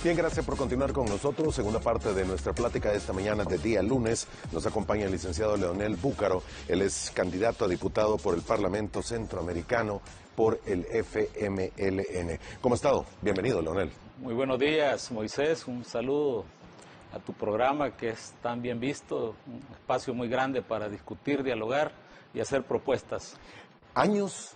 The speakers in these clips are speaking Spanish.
Bien, gracias por continuar con nosotros. Segunda parte de nuestra plática de esta mañana de día lunes. Nos acompaña el licenciado Leonel Búcaro. Él es candidato a diputado por el Parlamento Centroamericano por el FMLN. ¿Cómo ha estado? Bienvenido, Leonel. Muy buenos días, Moisés. Un saludo a tu programa que es tan bien visto. Un espacio muy grande para discutir, dialogar y hacer propuestas. Años,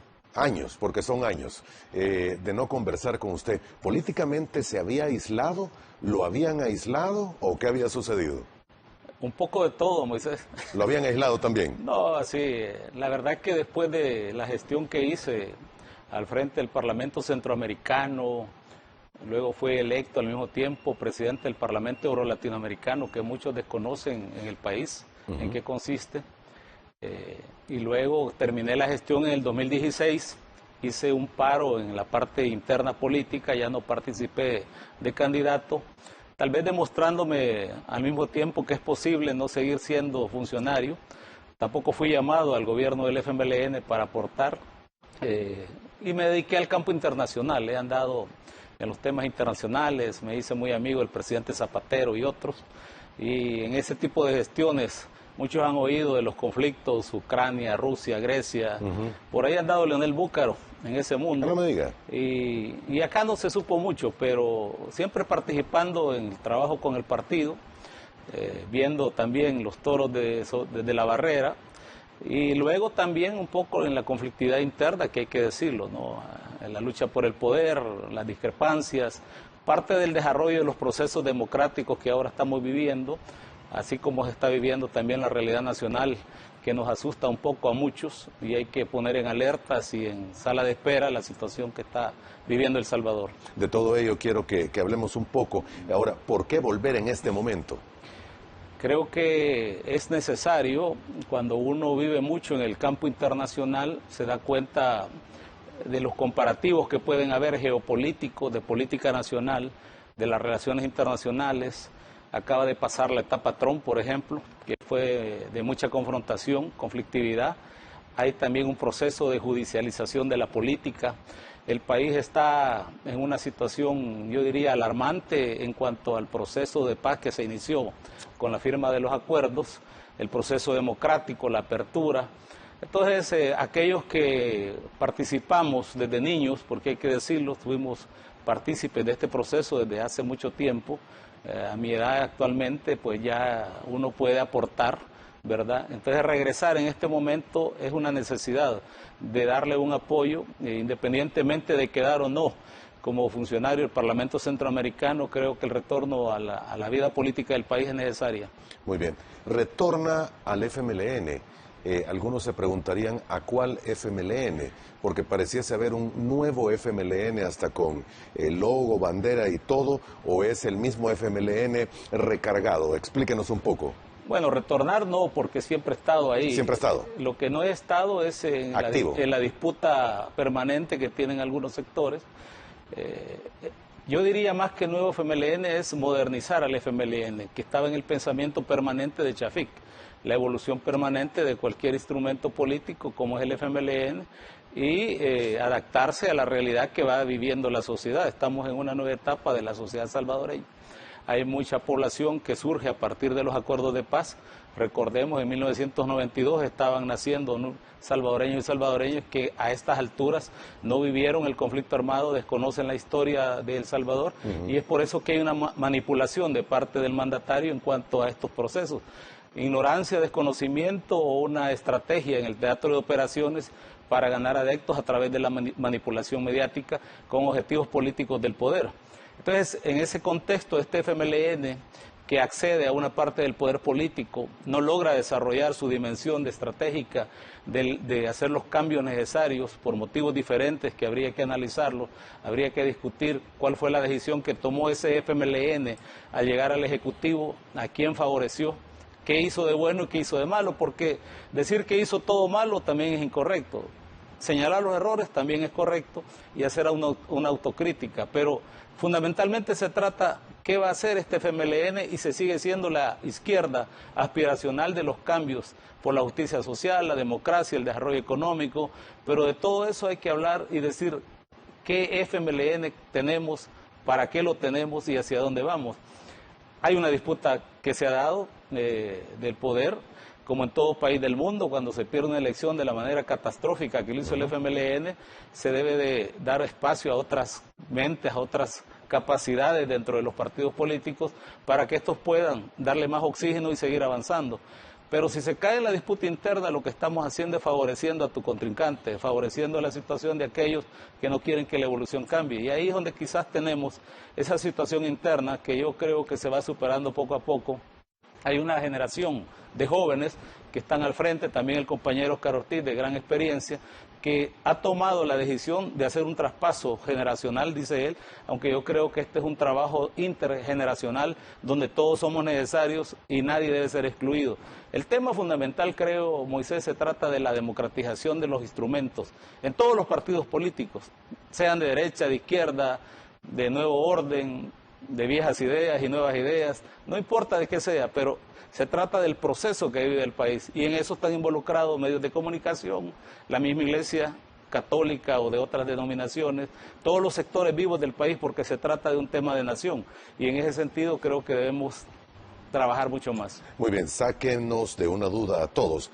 porque son años, de no conversar con usted. ¿Políticamente se había aislado? ¿Lo habían aislado o qué había sucedido? Un poco de todo, Moisés. ¿Lo habían aislado también? No, sí. La verdad que después de la gestión que hice al frente del Parlamento Centroamericano, luego fui electo al mismo tiempo presidente del Parlamento Euro-Latinoamericano, que muchos desconocen en el país en qué consiste. Y luego terminé la gestión en el 2016, hice un paro en la parte interna política, ya no participé de candidato, tal vez demostrándome al mismo tiempo que es posible no seguir siendo funcionario. Tampoco fui llamado al gobierno del FMLN para aportar y me dediqué al campo internacional. He andado en los temas internacionales, me hice muy amigo del presidente Zapatero y otros, y en ese tipo de gestiones muchos han oído de los conflictos, Ucrania, Rusia, Grecia. Por ahí ha andado Leonel Búcaro en ese mundo. No me diga. Y acá no se supo mucho, pero siempre participando en el trabajo con el partido, viendo también los toros desde la barrera, y luego también un poco en la conflictividad interna, que hay que decirlo, ¿no? En la lucha por el poder, las discrepancias, parte del desarrollo de los procesos democráticos que ahora estamos viviendo, así como se está viviendo también la realidad nacional, que nos asusta un poco a muchos, y hay que poner en alertas y en sala de espera la situación que está viviendo El Salvador. De todo ello quiero que hablemos un poco. Ahora, ¿por qué volver en este momento? Creo que es necesario, cuando uno vive mucho en el campo internacional, se da cuenta de los comparativos que pueden haber geopolíticos, de política nacional, de las relaciones internacionales. Acaba de pasar la etapa Trump, por ejemplo, que fue de mucha confrontación, conflictividad. Hay también un proceso de judicialización de la política. El país está en una situación, yo diría, alarmante en cuanto al proceso de paz que se inició con la firma de los acuerdos, el proceso democrático, la apertura. Entonces, aquellos que participamos desde niños, porque hay que decirlo, fuimos partícipes de este proceso desde hace mucho tiempo. A mi edad actualmente, pues ya uno puede aportar, ¿verdad? Entonces regresar en este momento es una necesidad de darle un apoyo, independientemente de quedar o no como funcionario del Parlamento Centroamericano. Creo que el retorno a la vida política del país es necesaria. Muy bien. Retorna al FMLN. Algunos se preguntarían ¿a cuál FMLN? Porque pareciese haber un nuevo FMLN hasta con el logo, bandera y todo, o es el mismo FMLN recargado. Explíquenos un poco. Bueno, retornar no, porque siempre he estado ahí. ¿Siempre ha estado? Lo que no he estado es en la disputa permanente que tienen algunos sectores. Yo diría más que nuevo FMLN es modernizar al FMLN, que estaba en el pensamiento permanente de Chafik, la evolución permanente de cualquier instrumento político como es el FMLN, y adaptarse a la realidad que va viviendo la sociedad. Estamos en una nueva etapa de la sociedad salvadoreña. Hay mucha población que surge a partir de los acuerdos de paz. Recordemos, en 1992 estaban naciendo salvadoreños y salvadoreñas que a estas alturas no vivieron el conflicto armado, desconocen la historia de El Salvador, y es por eso que hay una manipulación de parte del mandatario en cuanto a estos procesos. Ignorancia, desconocimiento o una estrategia en el teatro de operaciones para ganar adeptos a través de la manipulación mediática con objetivos políticos del poder. Entonces, en ese contexto, este FMLN, que accede a una parte del poder político, no logra desarrollar su dimensión estratégica de hacer los cambios necesarios por motivos diferentes que habría que analizarlo, habría que discutir cuál fue la decisión que tomó ese FMLN al llegar al Ejecutivo, a quién favoreció, qué hizo de bueno y qué hizo de malo, porque decir que hizo todo malo también es incorrecto. Señalar los errores también es correcto y hacer una autocrítica, pero fundamentalmente se trata qué va a hacer este FMLN, y se sigue siendo la izquierda aspiracional de los cambios por la justicia social, la democracia, el desarrollo económico, pero de todo eso hay que hablar y decir qué FMLN tenemos para qué lo tenemos y hacia dónde vamos. Hay una disputa que se ha dado del poder, como en todo país del mundo. Cuando se pierde una elección de la manera catastrófica que lo hizo el FMLN, se debe de dar espacio a otras mentes, a otras capacidades dentro de los partidos políticos para que estos puedan darle más oxígeno y seguir avanzando. Pero si se cae en la disputa interna, lo que estamos haciendo es favoreciendo a tu contrincante, favoreciendo la situación de aquellos que no quieren que la evolución cambie. Y ahí es donde quizás tenemos esa situación interna que yo creo que se va superando poco a poco. Hay una generación de jóvenes que están al frente, también el compañero Oscar Ortiz, de gran experiencia, que ha tomado la decisión de hacer un traspaso generacional, dice él, aunque yo creo que este es un trabajo intergeneracional donde todos somos necesarios y nadie debe ser excluido. El tema fundamental, creo, Moisés, se trata de la democratización de los instrumentos en todos los partidos políticos, sean de derecha, de izquierda, de nuevo orden, de viejas ideas y nuevas ideas, no importa de qué sea, pero se trata del proceso que vive el país y en eso están involucrados medios de comunicación, la misma Iglesia católica o de otras denominaciones, todos los sectores vivos del país, porque se trata de un tema de nación y en ese sentido creo que debemos trabajar mucho más. Muy bien, sáquenos de una duda a todos.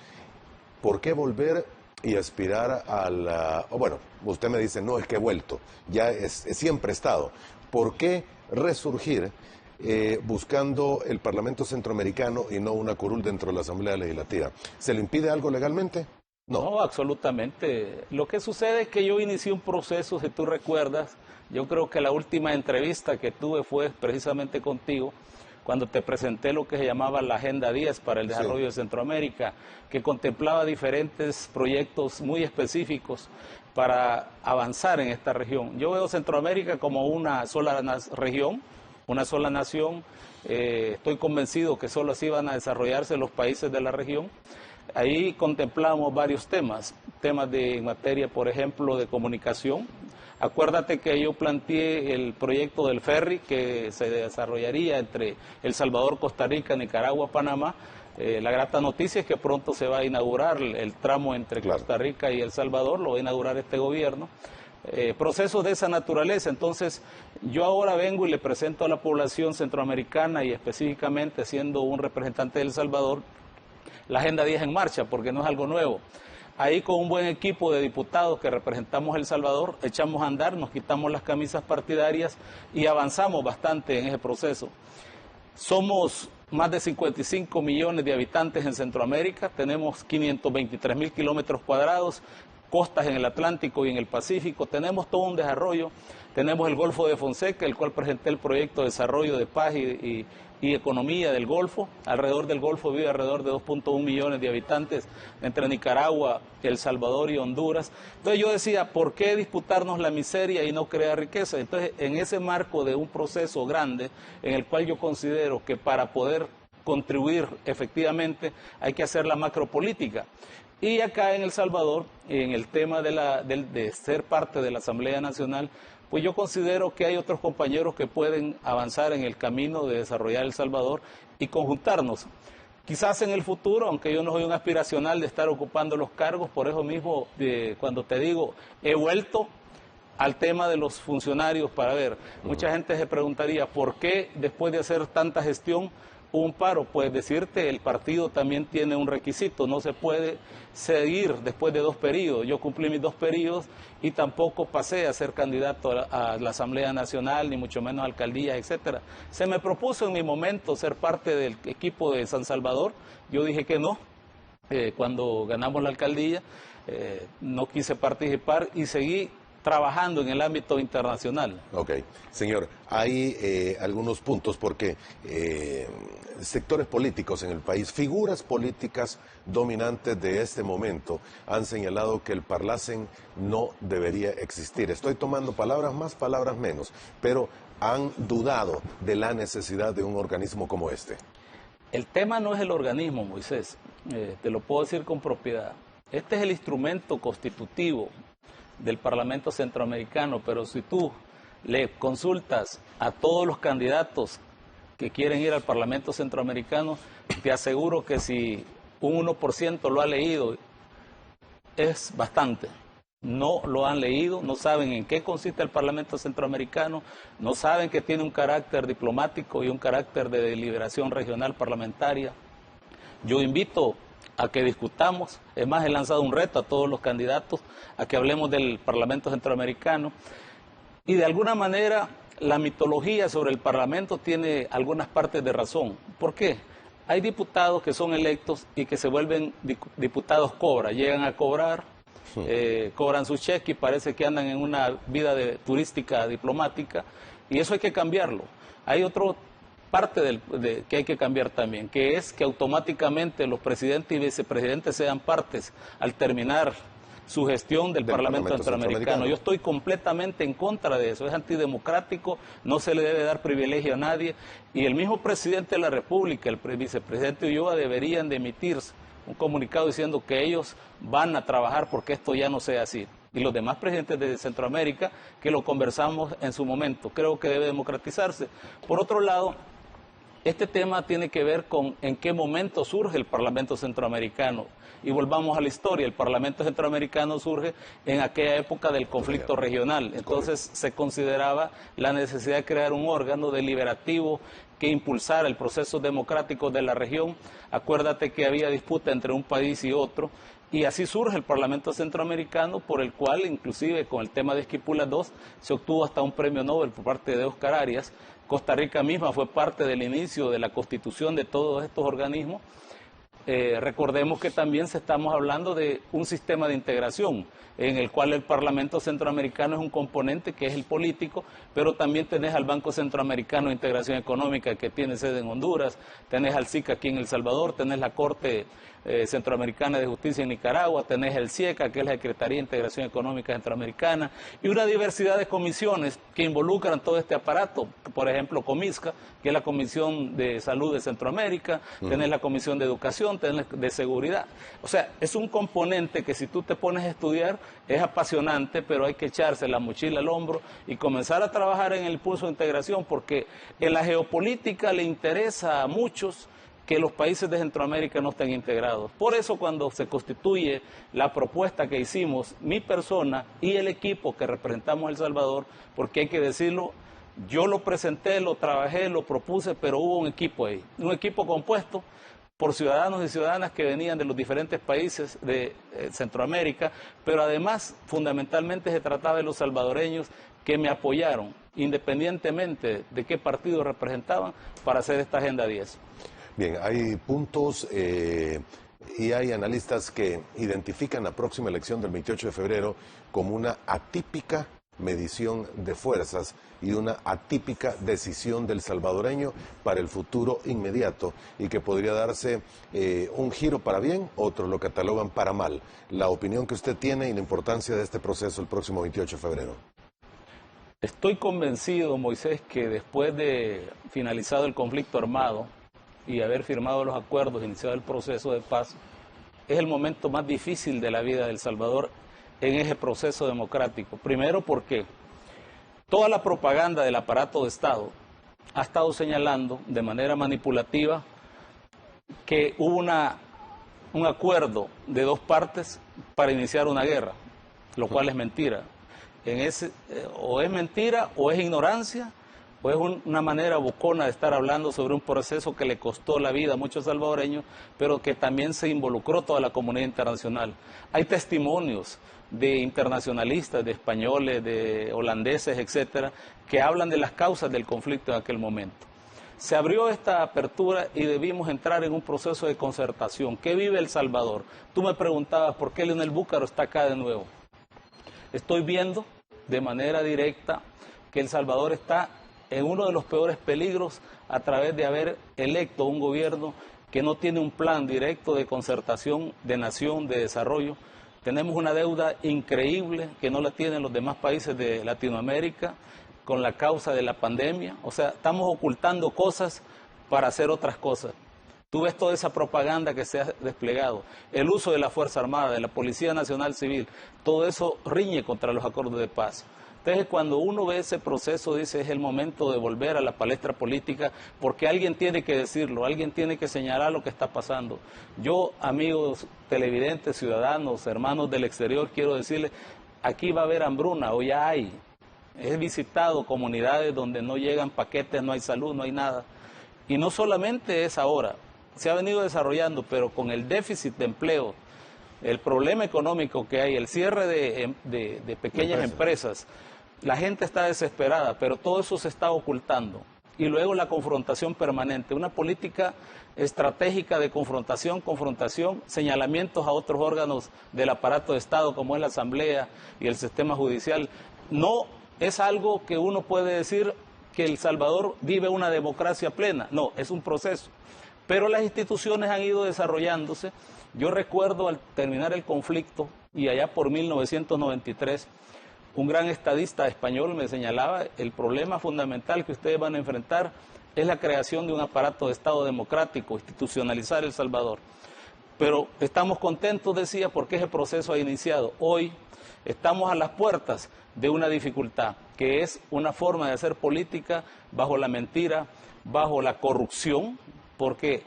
¿Por qué volver y aspirar a la... Bueno, usted me dice, no, es que he vuelto, ya siempre he estado. ¿Por qué resurgir buscando el Parlamento Centroamericano y no una curul dentro de la Asamblea Legislativa? ¿Se le impide algo legalmente? No, absolutamente. Lo que sucede es que yo inicié un proceso, si tú recuerdas, yo creo que la última entrevista que tuve fue precisamente contigo, cuando te presenté lo que se llamaba la Agenda 10 para el Desarrollo de Centroamérica, que contemplaba diferentes proyectos muy específicos para avanzar en esta región. Yo veo Centroamérica como una sola región, una sola nación. Estoy convencido que solo así van a desarrollarse los países de la región. Ahí contemplamos varios temas en materia, por ejemplo, de comunicación. Acuérdate que yo planteé el proyecto del ferry que se desarrollaría entre El Salvador, Costa Rica, Nicaragua, Panamá. La grata noticia es que pronto se va a inaugurar el tramo entre Costa Rica y El Salvador, lo va a inaugurar este gobierno. Procesos de esa naturaleza. Entonces, yo ahora vengo y le presento a la población centroamericana y específicamente siendo un representante de El Salvador, la Agenda 10 en marcha, porque no es algo nuevo. Ahí con un buen equipo de diputados que representamos El Salvador, echamos a andar, nos quitamos las camisas partidarias y avanzamos bastante en ese proceso. Somos más de 55 millones de habitantes en Centroamérica, tenemos 523.000 kilómetros cuadrados, costas en el Atlántico y en el Pacífico, tenemos todo un desarrollo, tenemos el Golfo de Fonseca, el cual presenté el proyecto de desarrollo de paz y economía del Golfo. Alrededor del Golfo vive alrededor de 2.1 millones de habitantes entre Nicaragua, El Salvador y Honduras. Entonces yo decía, ¿por qué disputarnos la miseria y no crear riqueza? Entonces, en ese marco de un proceso grande, en el cual yo considero que para poder contribuir efectivamente hay que hacer la macropolítica. Y acá en El Salvador, en el tema de ser parte de la Asamblea Nacional, pues yo considero que hay otros compañeros que pueden avanzar en el camino de desarrollar El Salvador y conjuntarnos. Quizás en el futuro, aunque yo no soy un aspiracional de estar ocupando los cargos, por eso mismo, cuando te digo, he vuelto al tema de los funcionarios para ver. Mucha gente se preguntaría, ¿por qué después de hacer tanta gestión un paro? Pues decirte, el partido también tiene un requisito, no se puede seguir después de 2 periodos. Yo cumplí mis 2 periodos y tampoco pasé a ser candidato a la Asamblea Nacional, ni mucho menos a alcaldías, etcétera. Se me propuso en mi momento ser parte del equipo de San Salvador, yo dije que no, cuando ganamos la alcaldía, no quise participar y seguí trabajando en el ámbito internacional. Ok, señor, hay algunos puntos porque sectores políticos en el país, figuras políticas dominantes de este momento han señalado que el Parlacen no debería existir. Estoy tomando palabras más, palabras menos, pero han dudado de la necesidad de un organismo como este. El tema no es el organismo, Moisés, te lo puedo decir con propiedad. Este es el instrumento constitutivo del Parlamento Centroamericano, pero si tú le consultas a todos los candidatos que quieren ir al Parlamento Centroamericano, te aseguro que si un 1% lo ha leído, es bastante. no lo han leído, no saben en qué consiste el Parlamento Centroamericano, no saben que tiene un carácter diplomático y un carácter de deliberación regional parlamentaria. Yo invito a que discutamos, es más, he lanzado un reto a todos los candidatos a que hablemos del Parlamento Centroamericano, y de alguna manera la mitología sobre el Parlamento tiene algunas partes de razón. ¿Por qué? Hay diputados que son electos y que se vuelven diputados cobra, llegan a cobrar, cobran su cheque y parece que andan en una vida turística diplomática, y eso hay que cambiarlo. Hay otra parte que hay que cambiar también, que es que automáticamente los presidentes y vicepresidentes sean partes al terminar su gestión del Parlamento Centroamericano. Yo estoy completamente en contra de eso, es antidemocrático, no se le debe dar privilegio a nadie, y el mismo presidente de la República, el vicepresidente Ulloa, deberían de emitir un comunicado diciendo que ellos van a trabajar porque esto ya no sea así. Y los demás presidentes de Centroamérica, que lo conversamos en su momento, creo que debe democratizarse. Por otro lado, este tema tiene que ver con en qué momento surge el Parlamento Centroamericano. Y volvamos a la historia, el Parlamento Centroamericano surge en aquella época del conflicto regional. Entonces se consideraba la necesidad de crear un órgano deliberativo que impulsara el proceso democrático de la región. Acuérdate que había disputa entre un país y otro, y así surge el Parlamento Centroamericano, por el cual, inclusive con el tema de Esquipulas II, se obtuvo hasta un premio Nobel por parte de Oscar Arias. Costa Rica misma fue parte del inicio de la constitución de todos estos organismos. Recordemos que también estamos hablando de un sistema de integración en el cual el Parlamento Centroamericano es un componente que es el político, pero también tenés al Banco Centroamericano de Integración Económica, que tiene sede en Honduras, tenés al SIC aquí en El Salvador, tenés la Corte Centroamericana de Justicia en Nicaragua, tenés el CIECA, que es la Secretaría de Integración Económica Centroamericana, y una diversidad de comisiones que involucran todo este aparato. Por ejemplo, Comisca, que es la Comisión de Salud de Centroamérica, tenés la Comisión de Educación, tenés de Seguridad. O sea, es un componente que si tú te pones a estudiar es apasionante, pero hay que echarse la mochila al hombro y comenzar a trabajar en el impulso de integración, porque en la geopolítica le interesa a muchos que los países de Centroamérica no estén integrados. Por eso cuando se constituye la propuesta que hicimos, mi persona y el equipo que representamos a El Salvador, porque hay que decirlo, yo lo presenté, lo trabajé, lo propuse, pero hubo un equipo ahí, un equipo compuesto por ciudadanos y ciudadanas que venían de los diferentes países de Centroamérica, pero además fundamentalmente se trataba de los salvadoreños que me apoyaron, independientemente de qué partido representaban, para hacer esta Agenda 10. Bien, hay puntos y hay analistas que identifican la próxima elección del 28 de febrero como una atípica medición de fuerzas y una atípica decisión del salvadoreño para el futuro inmediato, y que podría darse un giro para bien, otros lo catalogan para mal. La opinión que usted tiene y la importancia de este proceso el próximo 28 de febrero. Estoy convencido, Moisés, que después de finalizado el conflicto armado y haber firmado los acuerdos, iniciado el proceso de paz, es el momento más difícil de la vida de El Salvador en ese proceso democrático. Primero porque toda la propaganda del aparato de Estado ha estado señalando de manera manipulativa que hubo un acuerdo de dos partes para iniciar una guerra, lo cual es mentira. O es mentira o es ignorancia, o es una manera bocona de estar hablando sobre un proceso que le costó la vida a muchos salvadoreños, pero que también se involucró toda la comunidad internacional. Hay testimonios de internacionalistas, de españoles, de holandeses, etcétera, que hablan de las causas del conflicto en aquel momento. Se abrió esta apertura y debimos entrar en un proceso de concertación. ¿Qué vive El Salvador? Tú me preguntabas por qué Leonel Búcaro está acá de nuevo. Estoy viendo de manera directa que El Salvador está en uno de los peores peligros a través de haber electo un gobierno que no tiene un plan directo de concertación, de nación, de desarrollo. Tenemos una deuda increíble que no la tienen los demás países de Latinoamérica con la causa de la pandemia. O sea, estamos ocultando cosas para hacer otras cosas. Tú ves toda esa propaganda que se ha desplegado, el uso de la Fuerza Armada, de la Policía Nacional Civil, todo eso riñe contra los acuerdos de paz. Entonces, cuando uno ve ese proceso, dice, es el momento de volver a la palestra política, porque alguien tiene que decirlo, alguien tiene que señalar lo que está pasando. Yo, amigos televidentes, ciudadanos, hermanos del exterior, quiero decirles, aquí va a haber hambruna, o ya hay. He visitado comunidades donde no llegan paquetes, no hay salud, no hay nada. Y no solamente es ahora, se ha venido desarrollando, pero con el déficit de empleo, el problema económico que hay, el cierre de pequeñas empresas, la gente está desesperada, pero todo eso se está ocultando. Y luego la confrontación permanente, una política estratégica de confrontación, señalamientos a otros órganos del aparato de Estado, como es la Asamblea y el sistema judicial. No es algo que uno puede decir que El Salvador vive una democracia plena, no, es un proceso. Pero las instituciones han ido desarrollándose. Yo recuerdo al terminar el conflicto, y allá por 1993, un gran estadista español me señalaba, el problema fundamental que ustedes van a enfrentar es la creación de un aparato de Estado democrático, institucionalizar El Salvador. Pero estamos contentos, decía, porque ese proceso ha iniciado. Hoy estamos a las puertas de una dificultad, que es una forma de hacer política bajo la mentira, bajo la corrupción, porque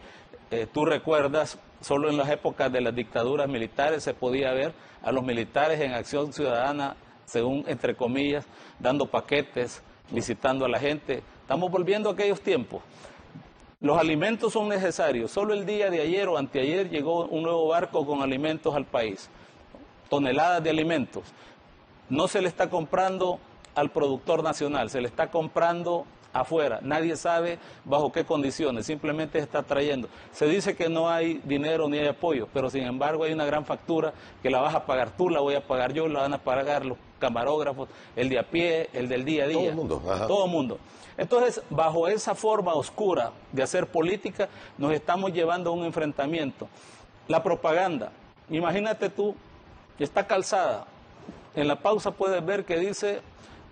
tú recuerdas, solo en las épocas de las dictaduras militares se podía ver a los militares en acción ciudadana, según, entre comillas, dando paquetes, visitando a la gente. Estamos volviendo a aquellos tiempos. Los alimentos son necesarios. Solo el día de ayer o anteayer llegó un nuevo barco con alimentos al país. Toneladas de alimentos. No se le está comprando al productor nacional, se le está comprando afuera. Nadie sabe bajo qué condiciones, simplemente se está trayendo. Se dice que no hay dinero ni hay apoyo, pero sin embargo hay una gran factura que la vas a pagar tú, la voy a pagar yo, la van a pagar los camarógrafos, el de a pie, el del día a día. Todo el mundo. Ajá. Todo el mundo. Entonces, bajo esa forma oscura de hacer política, nos estamos llevando a un enfrentamiento. La propaganda, imagínate tú, está calzada. En la pausa puedes ver que dice,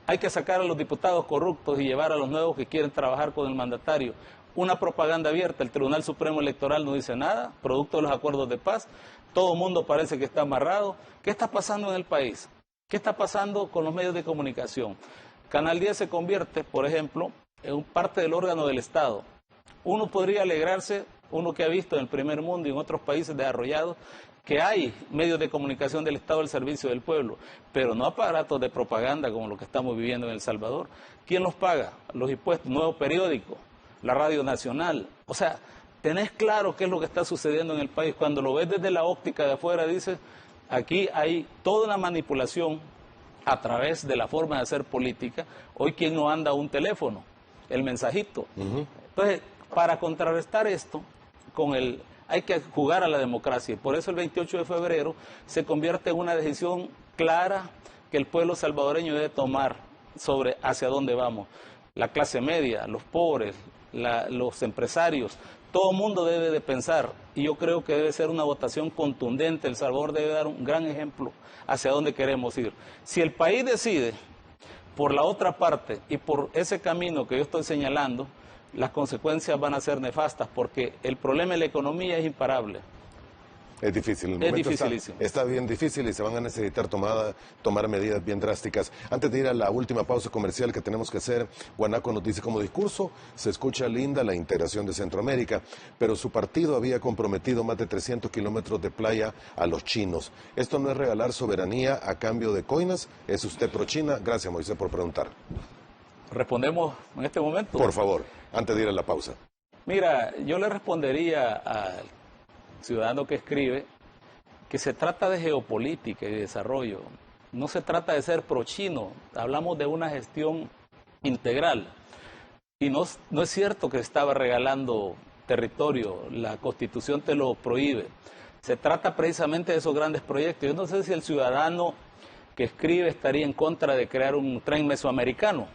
hay que sacar a los diputados corruptos y llevar a los nuevos que quieren trabajar con el mandatario. Una propaganda abierta, el Tribunal Supremo Electoral no dice nada, producto de los acuerdos de paz, todo el mundo parece que está amarrado. ¿Qué está pasando en el país? ¿Qué está pasando con los medios de comunicación? Canal 10 se convierte, por ejemplo, en parte del órgano del Estado. Uno podría alegrarse, uno que ha visto en el primer mundo y en otros países desarrollados, que hay medios de comunicación del Estado al servicio del pueblo, pero no aparatos de propaganda como lo que estamos viviendo en El Salvador. ¿Quién los paga? Los impuestos, nuevo periódico, la Radio Nacional. O sea, tenés claro qué es lo que está sucediendo en el país. Cuando lo ves desde la óptica de afuera, dices, aquí hay toda una manipulación a través de la forma de hacer política. Hoy, ¿quién no anda un teléfono? El mensajito. Entonces, para contrarrestar esto, hay que jugar a la democracia. Por eso el 28 de febrero se convierte en una decisión clara que el pueblo salvadoreño debe tomar sobre hacia dónde vamos. La clase media, los pobres, los empresarios, todo el mundo debe de pensar, y yo creo que debe ser una votación contundente. El Salvador debe dar un gran ejemplo hacia dónde queremos ir. Si el país decide por la otra parte y por ese camino que yo estoy señalando, las consecuencias van a ser nefastas, porque el problema de la economía es imparable. Es difícil, es dificilísimo. Está bien difícil y se van a necesitar tomar medidas bien drásticas. Antes de ir a la última pausa comercial que tenemos que hacer, Guanaco nos dice, como discurso se escucha linda la integración de Centroamérica, pero su partido había comprometido más de 300 kilómetros de playa a los chinos. ¿Esto no es regalar soberanía a cambio de coinas? ¿Es usted pro China? Gracias, Moisés, por preguntar. ¿Respondemos en este momento? Por favor, antes de ir a la pausa. Mira, yo le respondería al ciudadano que escribe que se trata de geopolítica y de desarrollo. No se trata de ser pro-chino, hablamos de una gestión integral. Y no es cierto que estaba regalando territorio, la Constitución te lo prohíbe. Se trata precisamente de esos grandes proyectos. Yo no sé si el ciudadano que escribe estaría en contra de crear un tren mesoamericano,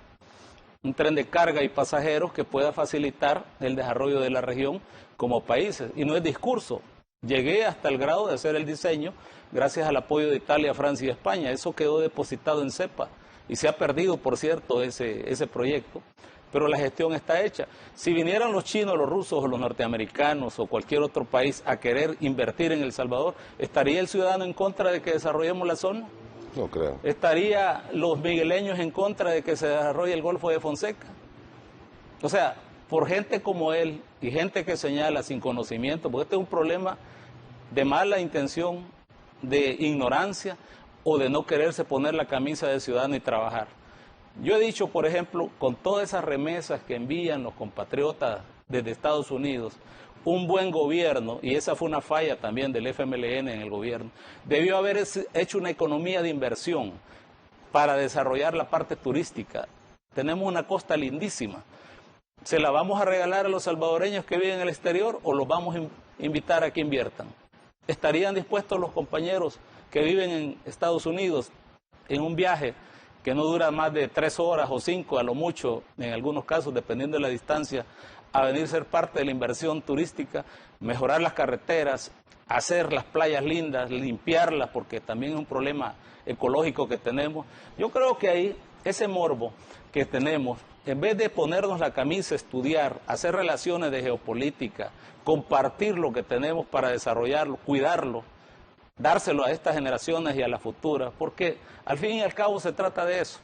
un tren de carga y pasajeros que pueda facilitar el desarrollo de la región como países. Y no es discurso. Llegué hasta el grado de hacer el diseño gracias al apoyo de Italia, Francia y España. Eso quedó depositado en CEPA y se ha perdido, por cierto, ese proyecto. Pero la gestión está hecha. Si vinieran los chinos, los rusos o los norteamericanos o cualquier otro país a querer invertir en El Salvador, ¿estaría el ciudadano en contra de que desarrollemos la zona? No creo. ¿Estaría los migueleños en contra de que se desarrolle el Golfo de Fonseca? O sea, por gente como él y gente que señala sin conocimiento, porque este es un problema de mala intención, de ignorancia o de no quererse poner la camisa de ciudadano y trabajar. Yo he dicho, por ejemplo, con todas esas remesas que envían los compatriotas desde Estados Unidos, un buen gobierno, y esa fue una falla también del FMLN en el gobierno, debió haber hecho una economía de inversión para desarrollar la parte turística. Tenemos una costa lindísima. ¿Se la vamos a regalar a los salvadoreños que viven en el exterior o los vamos a invitar a que inviertan? ¿Estarían dispuestos los compañeros que viven en Estados Unidos en un viaje que no dura más de 3 horas o 5, a lo mucho, en algunos casos, dependiendo de la distancia, a venir a ser parte de la inversión turística, mejorar las carreteras, hacer las playas lindas, limpiarlas, porque también es un problema ecológico que tenemos? Yo creo que ahí ese morbo que tenemos, en vez de ponernos la camisa, estudiar, hacer relaciones de geopolítica, compartir lo que tenemos para desarrollarlo, cuidarlo, dárselo a estas generaciones y a las futuras, porque al fin y al cabo se trata de eso.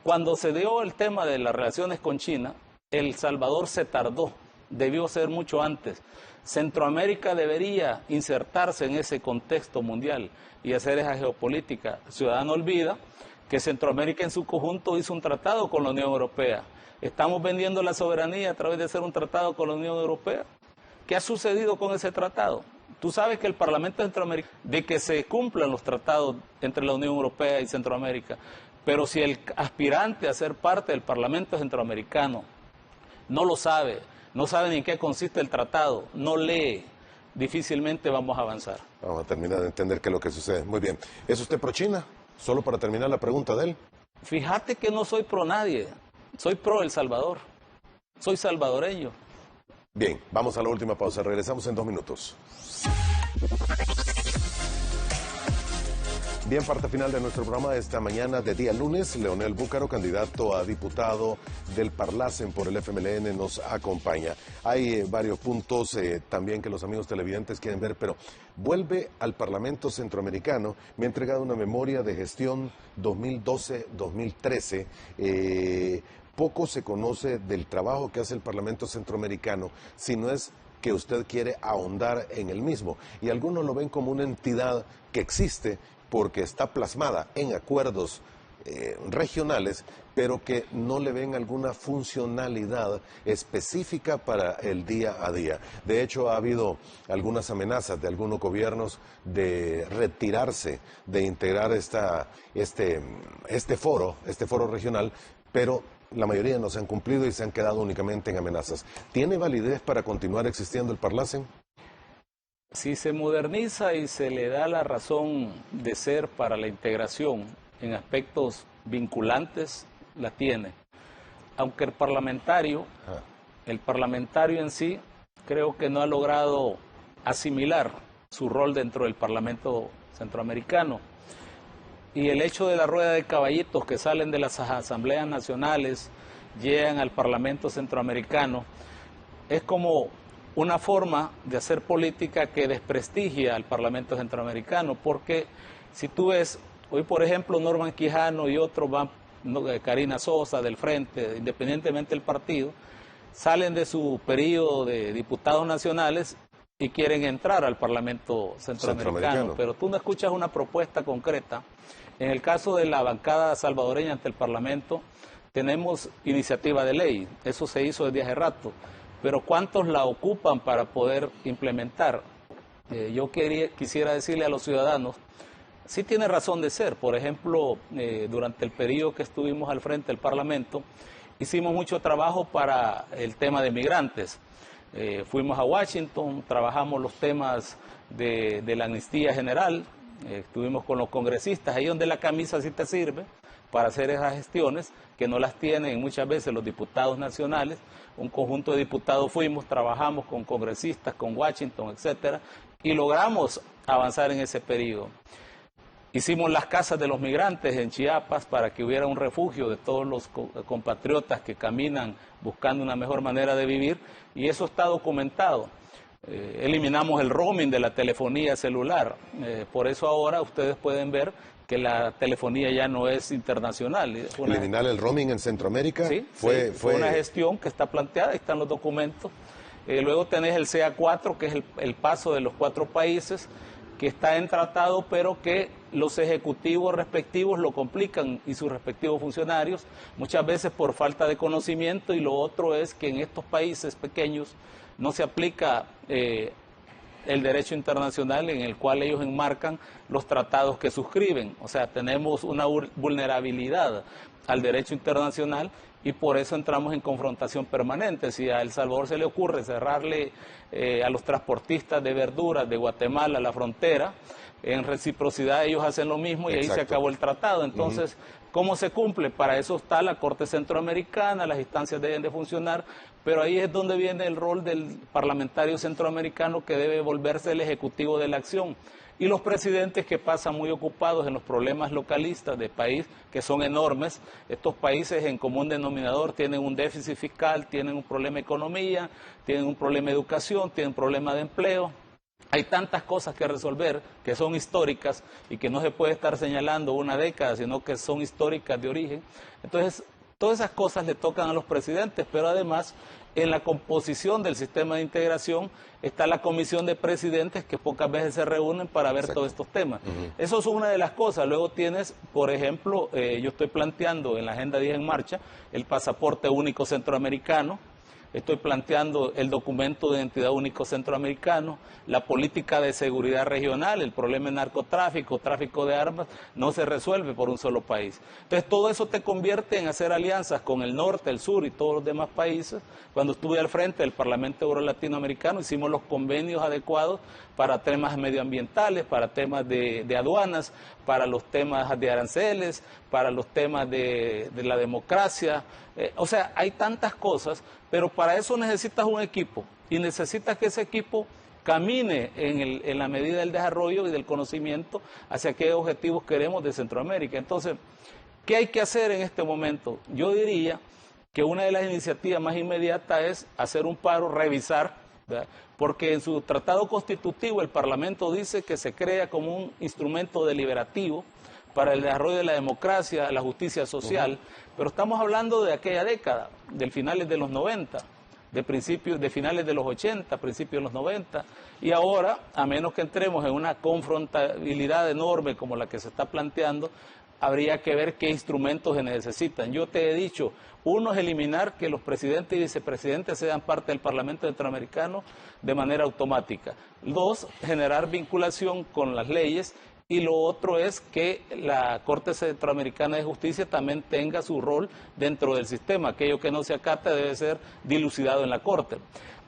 Cuando se dio el tema de las relaciones con China, El Salvador se tardó, debió ser mucho antes. Centroamérica debería insertarse en ese contexto mundial y hacer esa geopolítica. El ciudadano olvida que Centroamérica en su conjunto hizo un tratado con la Unión Europea. Estamos vendiendo la soberanía a través de hacer un tratado con la Unión Europea. ¿Qué ha sucedido con ese tratado? Tú sabes que el Parlamento Centroamericano, de que se cumplan los tratados entre la Unión Europea y Centroamérica, pero si el aspirante a ser parte del Parlamento Centroamericano no lo sabe, no sabe ni en qué consiste el tratado, no lee, difícilmente vamos a avanzar. Vamos a terminar de entender qué es lo que sucede. Muy bien. ¿Es usted pro China? Solo para terminar la pregunta de él. Fíjate que no soy pro nadie, soy pro El Salvador, soy salvadoreño. Bien, vamos a la última pausa, regresamos en 2 minutos. Bien, parte final de nuestro programa esta mañana de día lunes. Leonel Búcaro, candidato a diputado del Parlacen por el FMLN, nos acompaña. Hay varios puntos también que los amigos televidentes quieren ver, pero vuelve al Parlamento Centroamericano. Me ha entregado una memoria de gestión 2012-2013. Poco se conoce del trabajo que hace el Parlamento Centroamericano, si no es que usted quiere ahondar en el mismo. Y algunos lo ven como una entidad que existe porque está plasmada en acuerdos regionales, pero que no le ven alguna funcionalidad específica para el día a día. De hecho, ha habido algunas amenazas de algunos gobiernos de retirarse, de integrar este foro regional, pero la mayoría no se han cumplido y se han quedado únicamente en amenazas. ¿Tiene validez para continuar existiendo el Parlacen? Si se moderniza y se le da la razón de ser para la integración en aspectos vinculantes, la tiene. Aunque el parlamentario en sí, creo que no ha logrado asimilar su rol dentro del Parlamento Centroamericano. Y el hecho de la rueda de caballitos que salen de las asambleas nacionales, llegan al Parlamento Centroamericano, es como una forma de hacer política que desprestigia al Parlamento Centroamericano, porque si tú ves, hoy por ejemplo Norman Quijano y otros van, Karina Sosa del Frente, independientemente del partido, salen de su periodo de diputados nacionales y quieren entrar al Parlamento Centroamericano, pero tú no escuchas una propuesta concreta. En el caso de la bancada salvadoreña ante el Parlamento, tenemos iniciativa de ley, eso se hizo desde hace rato, pero ¿cuántos la ocupan para poder implementar? Yo quisiera decirle a los ciudadanos, sí tiene razón de ser. Por ejemplo, durante el periodo que estuvimos al frente del Parlamento, hicimos mucho trabajo para el tema de migrantes. Fuimos a Washington, trabajamos los temas de la amnistía general, estuvimos con los congresistas, ahí donde la camisa sí te sirve para hacer esas gestiones, que no las tienen muchas veces los diputados nacionales. Un conjunto de diputados fuimos, trabajamos con congresistas, con Washington, etcétera, y logramos avanzar en ese periodo. Hicimos las casas de los migrantes en Chiapas para que hubiera un refugio de todos los compatriotas que caminan buscando una mejor manera de vivir, y eso está documentado. Eliminamos el roaming de la telefonía celular, por eso ahora ustedes pueden ver que la telefonía ya no es internacional. ¿Eliminar el roaming en Centroamérica? Sí, fue una gestión que está planteada, ahí están los documentos. Luego tenés el CA4, que es el paso de los 4 países, que está en tratado, pero que los ejecutivos respectivos lo complican y sus respectivos funcionarios, muchas veces por falta de conocimiento, y lo otro es que en estos países pequeños no se aplica el derecho internacional en el cual ellos enmarcan los tratados que suscriben. O sea, tenemos una vulnerabilidad al derecho internacional y por eso entramos en confrontación permanente. Si a El Salvador se le ocurre cerrarle a los transportistas de verduras de Guatemala la frontera, en reciprocidad ellos hacen lo mismo y ahí se acabó el tratado. Entonces, ¿cómo se cumple? Para eso está la Corte Centroamericana, las instancias deben de funcionar, pero ahí es donde viene el rol del parlamentario centroamericano, que debe volverse el ejecutivo de la acción. Y los presidentes, que pasan muy ocupados en los problemas localistas del país, que son enormes. Estos países en común denominador tienen un déficit fiscal, tienen un problema de economía, tienen un problema de educación, tienen un problema de empleo. Hay tantas cosas que resolver que son históricas y que no se puede estar señalando una década, sino que son históricas de origen. Entonces, todas esas cosas le tocan a los presidentes, pero además en la composición del sistema de integración está la comisión de presidentes, que pocas veces se reúnen para ver todos estos temas. Eso es una de las cosas. Luego tienes, por ejemplo, yo estoy planteando en la Agenda 10 en Marcha el pasaporte único centroamericano. Estoy planteando el documento de identidad único centroamericano, la política de seguridad regional, el problema de narcotráfico, tráfico de armas, no se resuelve por un solo país. Entonces todo eso te convierte en hacer alianzas con el norte, el sur y todos los demás países. Cuando estuve al frente del Parlamento Euro-Latinoamericano hicimos los convenios adecuados para temas medioambientales, para temas de aduanas, para los temas de aranceles, para los temas de la democracia. O sea, hay tantas cosas, pero para eso necesitas un equipo y necesitas que ese equipo camine en la medida del desarrollo y del conocimiento hacia qué objetivos queremos de Centroamérica. Entonces, ¿qué hay que hacer en este momento? Yo diría que una de las iniciativas más inmediatas es hacer un paro, revisar, ¿verdad? Porque en su tratado constitutivo el Parlamento dice que se crea como un instrumento deliberativo para el desarrollo de la democracia, la justicia social, pero estamos hablando de aquella década, de finales de los 90, de finales de los 80, principios de los 90, y ahora, a menos que entremos en una confrontabilidad enorme como la que se está planteando, habría que ver qué instrumentos se necesitan. Yo te he dicho, uno es eliminar que los presidentes y vicepresidentes sean parte del Parlamento Centroamericano de manera automática. Dos, generar vinculación con las leyes. Y lo otro es que la Corte Centroamericana de Justicia también tenga su rol dentro del sistema. Aquello que no se acata debe ser dilucidado en la Corte.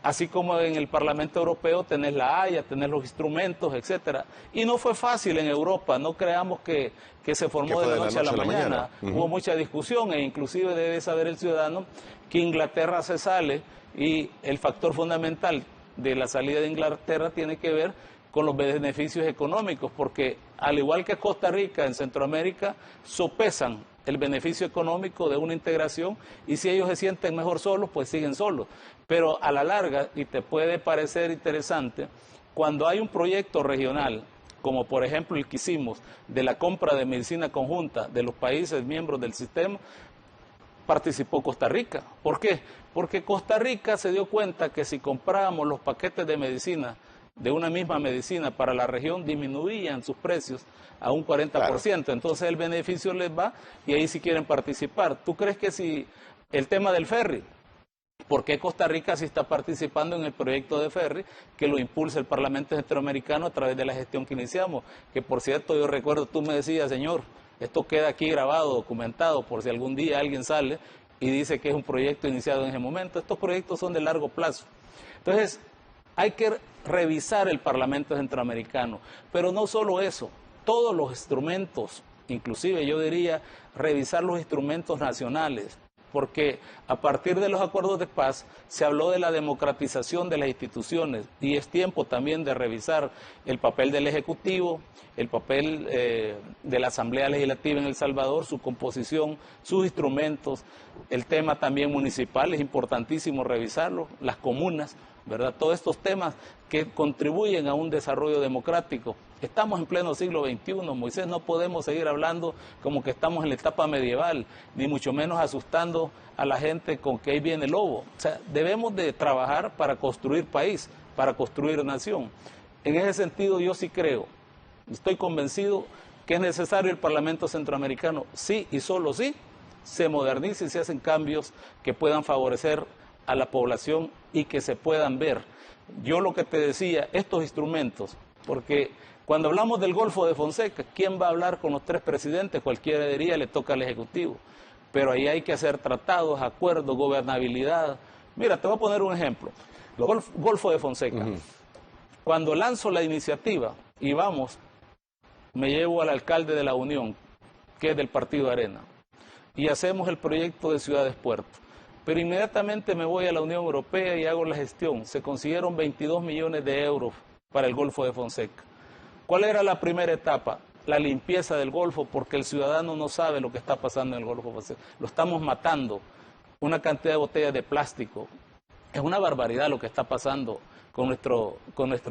Así como en el Parlamento Europeo tenés la Haya, tenés los instrumentos, etcétera. Y no fue fácil en Europa, no creamos que se formó de la noche a la mañana. Hubo mucha discusión e inclusive debe saber el ciudadano que Inglaterra se sale y el factor fundamental de la salida de Inglaterra tiene que ver con los beneficios económicos, porque al igual que Costa Rica en Centroamérica, sopesan el beneficio económico de una integración y si ellos se sienten mejor solos, pues siguen solos. Pero a la larga, y te puede parecer interesante, cuando hay un proyecto regional, como por ejemplo el que hicimos de la compra de medicina conjunta de los países miembros del sistema, participó Costa Rica. ¿Por qué? Porque Costa Rica se dio cuenta que si comprábamos los paquetes de medicina de una misma medicina para la región, disminuían sus precios a un 40%. Claro. Entonces el beneficio les va y ahí sí quieren participar. ¿Tú crees que si el tema del ferry, por qué Costa Rica sí está participando en el proyecto de ferry que lo impulsa el Parlamento Centroamericano a través de la gestión que iniciamos? Que por cierto, yo recuerdo, tú me decías, señor, esto queda aquí grabado, documentado, por si algún día alguien sale y dice que es un proyecto iniciado en ese momento. Estos proyectos son de largo plazo. Entonces, hay que revisar el Parlamento Centroamericano, pero no solo eso, todos los instrumentos, inclusive yo diría revisar los instrumentos nacionales, porque a partir de los acuerdos de paz se habló de la democratización de las instituciones y es tiempo también de revisar el papel del Ejecutivo, el papel de la Asamblea Legislativa en El Salvador, su composición, sus instrumentos, el tema también municipal, es importantísimo revisarlo, las comunas, ¿verdad? Todos estos temas que contribuyen a un desarrollo democrático. Estamos en pleno siglo XXI, Moisés, no podemos seguir hablando como que estamos en la etapa medieval, ni mucho menos asustando a la gente con que ahí viene el lobo. O sea, debemos de trabajar para construir país, para construir nación. En ese sentido yo sí creo Estoy convencido que es necesario el Parlamento Centroamericano, sí y solo sí, se modernice y se hacen cambios que puedan favorecer a la población y que se puedan ver. Yo lo que te decía, estos instrumentos, porque cuando hablamos del Golfo de Fonseca, ¿quién va a hablar con los 3 presidentes? Cualquiera diría, le toca al Ejecutivo. Pero ahí hay que hacer tratados, acuerdos, gobernabilidad. Mira, te voy a poner un ejemplo. Golfo de Fonseca. Cuando lanzo la iniciativa y vamos, me llevo al alcalde de la Unión, que es del Partido Arena, y hacemos el proyecto de Ciudades Puerto. Pero inmediatamente me voy a la Unión Europea y hago la gestión. Se consiguieron 22 millones de euros para el Golfo de Fonseca. ¿Cuál era la primera etapa? La limpieza del Golfo, porque el ciudadano no sabe lo que está pasando en el Golfo de Fonseca. Lo estamos matando. Una cantidad de botellas de plástico. Es una barbaridad lo que está pasando con nuestro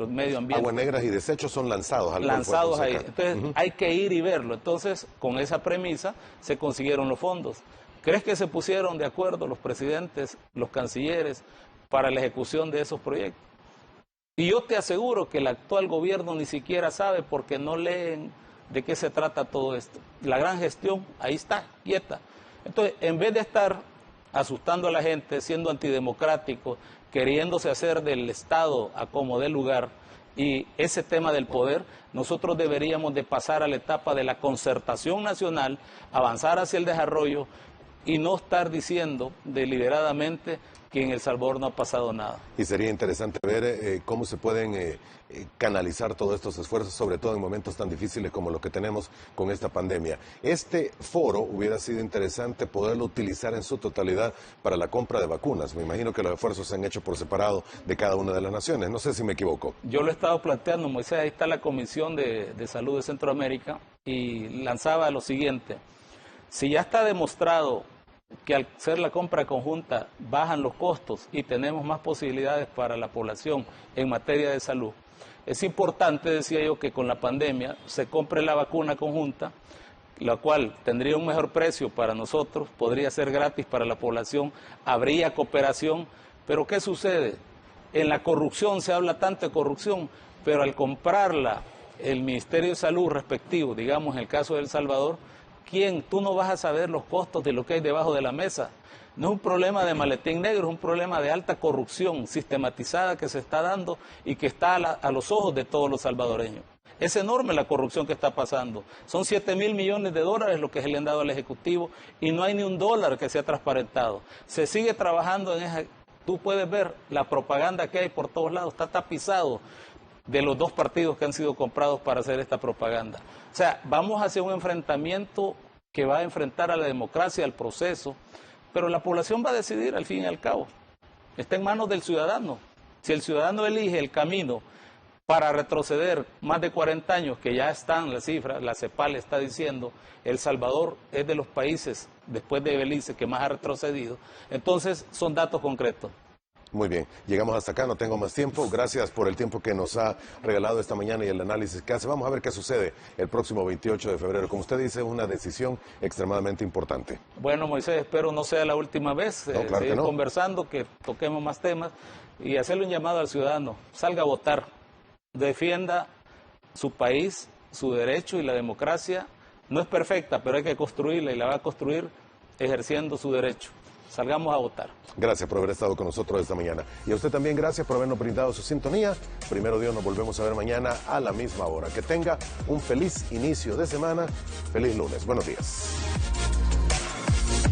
medio ambiente. Aguas negras y desechos son lanzados al Golfo de Fonseca. Ahí. Entonces hay que ir y verlo. Entonces, con esa premisa se consiguieron los fondos. ¿Crees que se pusieron de acuerdo los presidentes, los cancilleres, para la ejecución de esos proyectos? Y yo te aseguro que el actual gobierno ni siquiera sabe porque no leen de qué se trata todo esto. La gran gestión, ahí está, quieta. Entonces, en vez de estar asustando a la gente, siendo antidemocrático, queriéndose hacer del Estado a como dé lugar, y ese tema del poder, nosotros deberíamos de pasar a la etapa de la concertación nacional, avanzar hacia el desarrollo y no estar diciendo deliberadamente que en El Salvador no ha pasado nada. Y sería interesante ver cómo se pueden canalizar todos estos esfuerzos, sobre todo en momentos tan difíciles como los que tenemos con esta pandemia. Este foro hubiera sido interesante poderlo utilizar en su totalidad para la compra de vacunas. Me imagino que los esfuerzos se han hecho por separado de cada una de las naciones. No sé si me equivoco. Yo lo he estado planteando, Moisés. Ahí está la Comisión de Salud de Centroamérica y lanzaba lo siguiente. Si ya está demostrado que al hacer la compra conjunta bajan los costos y tenemos más posibilidades para la población en materia de salud, es importante, decía yo, que con la pandemia se compre la vacuna conjunta, la cual tendría un mejor precio para nosotros, podría ser gratis para la población, habría cooperación, pero ¿qué sucede? En la corrupción se habla tanto de corrupción, pero al comprarla el Ministerio de Salud respectivo, digamos en el caso de El Salvador, ¿quién? Tú no vas a saber los costos de lo que hay debajo de la mesa. No es un problema de maletín negro, es un problema de alta corrupción sistematizada que se está dando y que está a los ojos de todos los salvadoreños. Es enorme la corrupción que está pasando. Son 7.000 millones de dólares lo que se le han dado al Ejecutivo y no hay ni un dólar que sea transparentado. Se sigue trabajando en esa... Tú puedes ver la propaganda que hay por todos lados, está tapizado de los 2 partidos que han sido comprados para hacer esta propaganda. O sea, vamos hacia un enfrentamiento que va a enfrentar a la democracia, al proceso, pero la población va a decidir al fin y al cabo. Está en manos del ciudadano. Si el ciudadano elige el camino para retroceder más de 40 años, que ya están las cifras, la CEPAL está diciendo, El Salvador es de los países, después de Belice, que más ha retrocedido, entonces son datos concretos. Muy bien, llegamos hasta acá, no tengo más tiempo. Gracias por el tiempo que nos ha regalado esta mañana y el análisis que hace. Vamos a ver qué sucede el próximo 28 de febrero. Como usted dice, es una decisión extremadamente importante. Bueno, Moisés, espero no sea la última vez. No, claro seguir que no. Conversando, que toquemos más temas y hacerle un llamado al ciudadano. Salga a votar, defienda su país, su derecho y la democracia. No es perfecta, pero hay que construirla y la va a construir ejerciendo su derecho. Salgamos a votar. Gracias por haber estado con nosotros esta mañana. Y a usted también gracias por habernos brindado su sintonía. Primero Dios, nos volvemos a ver mañana a la misma hora. Que tenga un feliz inicio de semana. Feliz lunes. Buenos días.